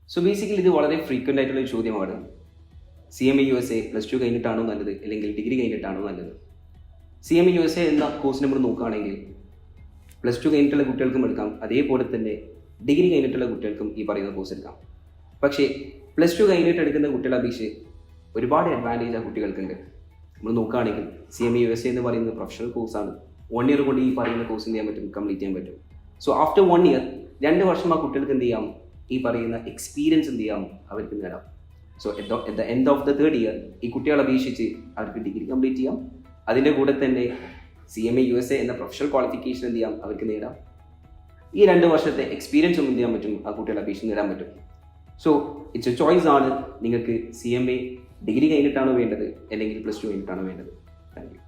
So basically ഇത് വളരെ frequent ആയിട്ടുള്ള ഒരു ചോദ്യമാണ്. CMA USA +2 കഴിഞ്ഞിട്ടാണോ നല്ലത്, അല്ലെങ്കിൽ ഡിഗ്രി കഴിഞ്ഞിട്ടാണോ നല്ലത്? CMA USA എന്ന കോഴ്സ് നമ്മൾ നോക്കുകയാണെങ്കിൽ +2 കഴിഞ്ഞിട്ടുള്ള കുട്ടികൾക്കും എടുക്കാം, അതേപോലെ തന്നെ ഡിഗ്രി കഴിഞ്ഞിട്ടുള്ള കുട്ടികൾക്കും ഈ പറയുന്ന കോഴ്സ് എടുക്കാം. പക്ഷേ +2 കഴിഞ്ഞിട്ട് എടുക്കുന്ന കുട്ടികളെ അപേക്ഷിച്ച് ഒരുപാട് അഡ്വാൻറ്റേജ് ആ കുട്ടികൾക്കുണ്ട്. നമ്മൾ നോക്കുകയാണെങ്കിൽ CMA USA എന്ന് പറയുന്നത് പ്രൊഫഷണൽ കോഴ്സാണ്. 1 ഇയർ കൊണ്ട് ഈ പറയുന്ന കോഴ്സ് എന്ത് ചെയ്യാൻ പറ്റും, കംപ്ലീറ്റ് ചെയ്യാൻ പറ്റും. സോ ആഫ്റ്റർ 1 ഇയർ 2 വർഷം ആ കുട്ടികൾക്ക് എന്ത് ചെയ്യാം, ഈ പറയുന്ന എക്സ്പീരിയൻസ് എന്ത് ചെയ്യാം, അവർക്ക് നേടാം. So at the end of the 3rd year ഈ കുട്ടികളെ അപേക്ഷിച്ച് അവർക്ക് ഡിഗ്രി കംപ്ലീറ്റ് ചെയ്യാം. അതിൻ്റെ കൂടെ തന്നെ CMA USA എന്ന പ്രൊഫഷണൽ ക്വാളിഫിക്കേഷൻ എന്ത് ചെയ്യാം, അവർക്ക് നേടാം. ഈ 2 വർഷത്തെ എക്സ്പീരിയൻസും എന്ത് ചെയ്യാൻ പറ്റും, ആ കുട്ടികളെ അപേക്ഷിച്ച് നേടാൻ പറ്റും. സോ ഇറ്റ്സ് എ ചോയ്സ് ആണ്. നിങ്ങൾക്ക് CMA ഡിഗ്രി കഴിഞ്ഞിട്ടാണോ വേണ്ടത്, അല്ലെങ്കിൽ +2 കഴിഞ്ഞിട്ടാണോ വേണ്ടത്? Thank you.